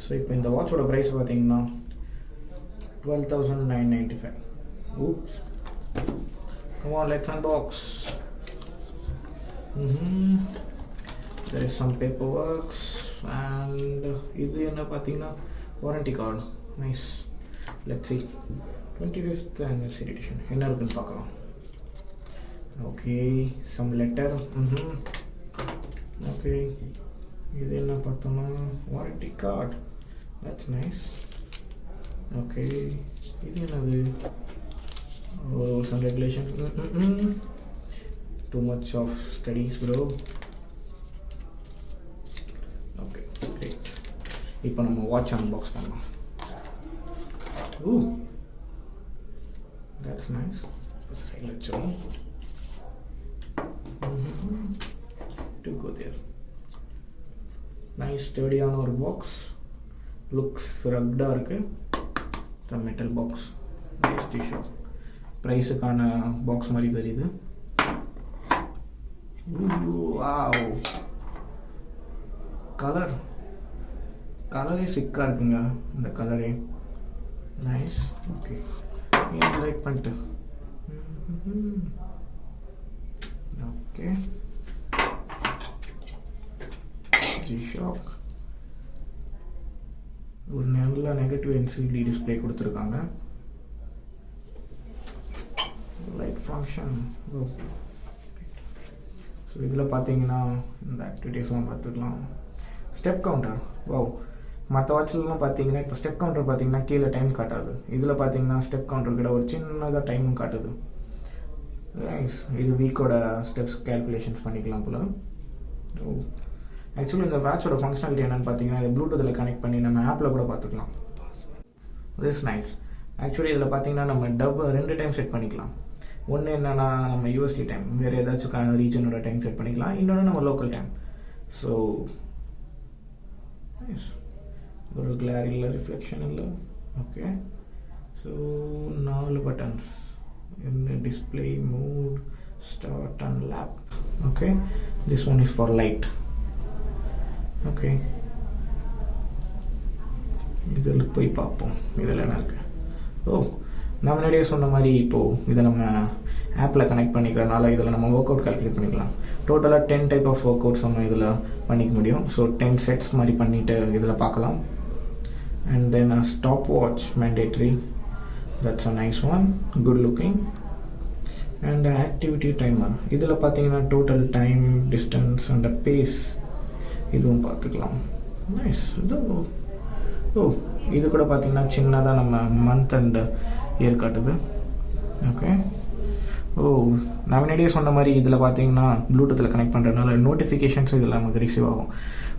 So இப்போ இந்த வாட்சோட price பார்த்தீங்கன்னா 12,995. Oops. Come on, let's unbox. There is some paperwork and இது என்ன பார்த்தீங்கன்னா warranty card. Nice. Let's see 25th anniversary edition என்ன இருக்குன்னு பார்க்கலாம். Okay, some letter. ஓகே, இது என்ன பார்த்தோம்னா warranty card. That's nice. Okay, இது என்னது? Rules and regulations. Too much of studies, bro. Okay, great. இப்போ நம்ம வாட்ச் அன்பாக்ஸ் பண்ணலாம். Ooh, that's nice. Let's வச்சிரும். To go there. Nice sturdy-ஆன ஒரு பாக்ஸ். Looks rugged-ஆ இருக்கு. The metal box. Nice G-shock. ப்ரைஸுக்கான box மாதிரி தெரியுது. வாவ், கலரே சிக்காக இருக்குங்க இந்த கலரே. நைஸ். ஓகே, லைட் பண்ணிட்டு ஓகே. G-shock ஒரு நல்ல நெகட்டிவ் எல்சிடி டிஸ்பிளே கொடுத்துருக்காங்க. Light function. ஸோ இதில் பார்த்தீங்கன்னா இந்த ஆக்டிவிட்டீஸ்லாம் பார்த்துக்கலாம். Step counter. வாவ், மற்ற வாட்ச்லாம் பார்த்தீங்கன்னா இப்போ ஸ்டெப் கவுண்டர் பார்த்தீங்கன்னா கீழே டைம் காட்டாது. இதில் பார்த்தீங்கன்னா ஸ்டெப் கவுண்டர் கிட்ட ஒரு சின்னதாக டைமும் காட்டுது. இது வீக்கோட ஸ்டெப்ஸ் கேல்குலேஷன்ஸ் பண்ணிக்கலாம் போல். ஆக்சுவலி இந்த வாட்சோட ஃபங்க்ஷனாலிட்டி என்னென்னு பார்த்தீங்கன்னா இது ப்ளூடூத்தில் கனெக்ட் பண்ணி நம்ம ஆப்பில் கூட பார்த்துக்கலாம். This nice. ஆக்சுவலி இதில் பார்த்தீங்கன்னா நம்ம 2 டைம் செட் பண்ணிக்கலாம். ஒன்று என்னென்னா நம்ம யூஎஸ்டி டைம், வேறு ஏதாச்சும் ரீஜனோட டைம் செட் பண்ணிக்கலாம். இன்னொன்று நம்ம லோக்கல் டைம். ஸோ ஒரு கிளார் இல்லை, ரிஃப்ளெக்ஷன் இல்லை. Okay, so 4 buttons. Display, mood, start and lab. Okay, this one is for light. Okay, இதில் போய் பார்ப்போம் இதில் என்ன இருக்குது. நான் முன்னாடியே சொன்ன மாதிரி இப்போது இதை நம்ம ஆப்பில் கனெக்ட் பண்ணிக்கிறனால இதில் நம்ம ஒர்க் அவுட் கால்குலேட் பண்ணிக்கலாம். டோட்டலாக 10 டைப் ஆஃப் ஒர்க் அவுட்ஸ் நம்ம இதில் பண்ணிக்க முடியும். ஸோ 10 செட்ஸ் மாதிரி பண்ணிவிட்டு இதில் பார்க்கலாம். And then stop watch mandatory. That's a nice one, good looking. And activity timer. இதில் பார்த்தீங்கன்னா total time, distance and pace இதுவும் பார்த்துக்கலாம். நைஸ். இது கூட பார்த்தீங்கன்னா சின்னதாக நம்ம மந்த் அண்ட் இயர் காட்டுது. ஓகே. நான் முன்னாடியே சொன்ன மாதிரி இதில் பார்த்தீங்கன்னா ப்ளூடூத்தில் கனெக்ட் பண்ணுறதுனால நோட்டிஃபிகேஷன்ஸ் இதில் நமக்கு ரிசீவ் ஆகும்.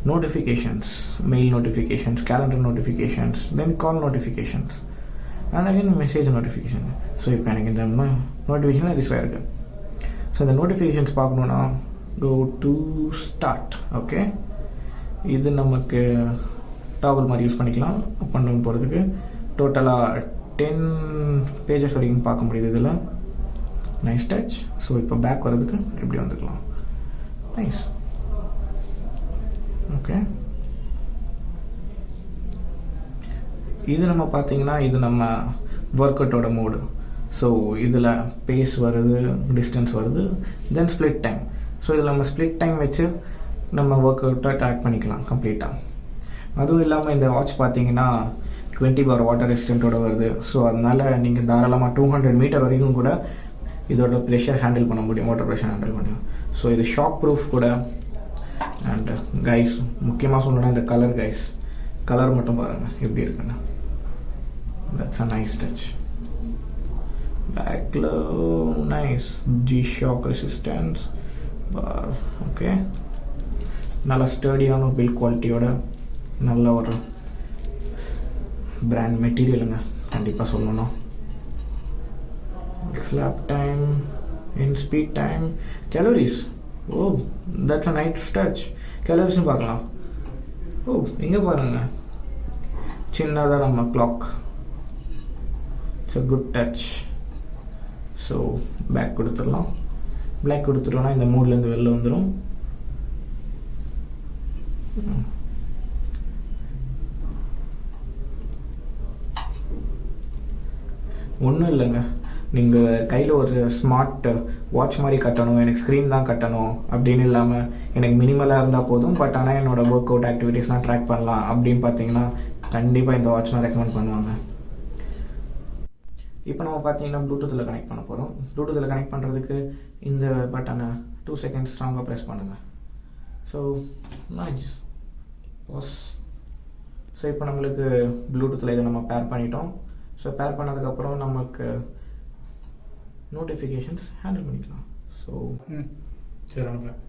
Notifications, mail notifications, calendar notifications, then call notifications and again message notification. So இப்போ எனக்கு இந்த நோட்டிஃபிகேஷன் ரிசீவ் ஆகிருக்கு. ஸோ இந்த நோட்டிஃபிகேஷன்ஸ் பார்க்கணுன்னா கோ டு ஸ்டார்ட். ஓகே, இது நமக்கு டாபிள் மாதிரி யூஸ் பண்ணிக்கலாம் அப் அண்ட் டவுன் போகிறதுக்கு. டோட்டலாக 10 பேஜஸ் வரைக்கும் பார்க்க முடியுது இதில். Nice touch. ஸோ இப்போ பேக் வர்றதுக்கு எப்படி வந்துக்கலாம். நைஸ். ஓகே, இது நம்ம பார்த்தீங்கன்னா இது நம்ம ஒர்க் அவுட்டோட மோடு. ஸோ இதில் பேஸ் வருது, டிஸ்டன்ஸ் வருது, தென் ஸ்ப்ளிட் டைம். ஸோ இதில் நம்ம ஸ்ப்ளிட் டைம் வச்சு நம்ம ஒர்க் அவுட்டை ட்ராக் பண்ணிக்கலாம் கம்ப்ளீட்டாக. அதுவும் இல்லாமல் இந்த வாட்ச் பார்த்தீங்கன்னா 20 பார் வாட்டர் ரெசிஸ்டண்ட்டோட வருது. ஸோ அதனால் நீங்கள் தாராளமாக 200 மீட்டர் வரைக்கும் கூட இதோட ப்ரெஷர் ஹேண்டில் பண்ண முடியும், வாட்டர் ப்ரெஷர் ஹேண்டில் முடியும். ஸோ இது ஷாக் ப்ரூஃப் கூட. அண்ட் கைஸ் முக்கியமாக சொல்லணும்னா இந்த கலர் கைஸ், கலர் மட்டும் பாருங்கள் எப்படி இருக்குன்னு. That's a nice touch. பேக்கில் நைஸ் G-shock ரெசிஸ்டன்ஸ் பார். ஓகே, நல்ல ஸ்டர்டியான பில்ட் குவாலிட்டியோட நல்ல ஒரு பிராண்ட் மெட்டீரியலுங்க கண்டிப்பாக சொல்லணும். Lap time, in speed time, calories. That's a nice touch. கேலரிஸும் பார்க்கலாம். இங்கே பாருங்கள் சின்னதாக நம்ம clock. It's a good touch. So back கொடுத்துடலாம். பிளாக் கொடுத்துட்டோன்னா இந்த மூட்லேருந்து வெளில வந்துடும். ஒன்றும் இல்லைங்க, நீங்கள் கையில் ஒரு ஸ்மார்ட் வாட்ச் மாதிரி கட்டணும், எனக்கு ஸ்க்ரீன் தான் கட்டணும் அப்படின்னு இல்லாமல் எனக்கு மினிமலாக இருந்தால் போதும், பட் ஆனால் என்னோடய ஒர்க் அவுட் ஆக்டிவிட்டீஸ்லாம் ட்ராக் பண்ணலாம் அப்படின்னு பார்த்தீங்கன்னா கண்டிப்பாக இந்த வாட்ச் நான் ரெக்கமெண்ட் பண்ணுவாங்க. இப்போ நம்ம பார்த்தீங்கன்னா ப்ளூடூத்தில் கனெக்ட் பண்ண போகிறோம். ப்ளூடூத்தில் கனெக்ட் பண்ணுறதுக்கு இந்த பட்டனை 2 செகண்ட்ஸ் ஸ்ட்ராங்காக ப்ரெஸ் பண்ணுங்கள். So nice was. ஸோ இப்போ நம்மளுக்கு ப்ளூடூத்தில் இதை நம்ம பேர் பண்ணிட்டோம். ஸோ பேர் பண்ணதுக்கப்புறம் நமக்கு நோட்டிஃபிகேஷன்ஸ் ஹேண்டில் பண்ணிக்கலாம். ஸோ சரி அனுப்பிட்டேன்.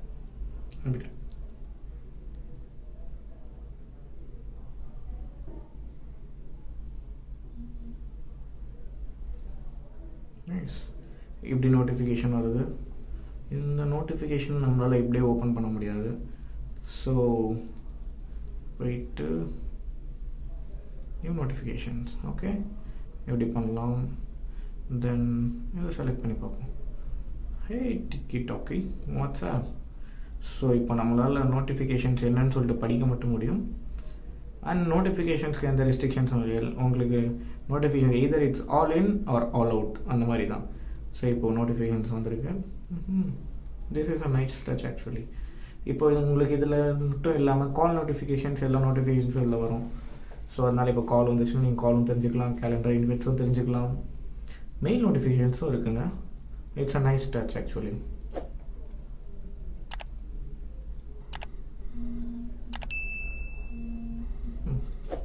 நைஸ். இப்படி நோட்டிஃபிகேஷன் வருது. இந்த நோட்டிஃபிகேஷன் நம்மளால் இப்படியே ஓப்பன் பண்ண முடியாது. ஸோ போயிட்டு நியூ நோட்டிஃபிகேஷன்ஸ், ஓகே எப்படி பண்ணலாம். தென் இதை செலக்ட் பண்ணி பார்ப்போம். ஹே டிக்கி டாக்கி வாட்ஸ்அப். ஸோ இப்போ நம்மளால் நோட்டிஃபிகேஷன்ஸ் என்னன்னு சொல்லிட்டு படிக்க மட்டும் முடியும். அண்ட் நோட்டிஃபிகேஷன்ஸ்க்கு எந்த ரெஸ்ட்ரிக்ஷன்ஸும் இல்லை. உங்களுக்கு notification either it's all in are all out அந்த மாதிரி தான். ஸோ இப்போது நோட்டிஃபிகேஷன்ஸ் வந்திருக்கு. This is a nice touch actually. இப்போ உங்களுக்கு இதில் மட்டும் இல்லாமல் கால் நோட்டிஃபிகேஷன்ஸ் எல்லா நோட்டிஃபிகேஷன்ஸும் இதில் வரும். ஸோ அதனால் இப்போ கால் வந்துச்சுன்னா நீங்கள் காலும் தெரிஞ்சுக்கலாம், கேலண்டர் இன்வைட்ஸும் தெரிஞ்சுக்கலாம், மெயில் நோட்டிஃபிகேஷன்ஸும் இருக்குங்க. It's a nice touch actually.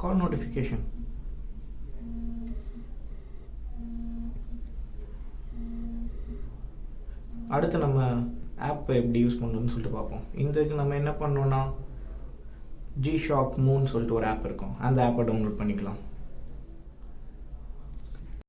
Call notification. அடுத்து நம்ம ஆப்பை எப்படி யூஸ் பண்ணணும்னு சொல்லிட்டு பார்ப்போம். இதுக்கு நம்ம என்ன பண்ணோன்னா gshock சொல்லிட்டு ஒரு ஆப் இருக்கும், அந்த ஆப்பை டவுன்லோட் பண்ணிக்கலாம்.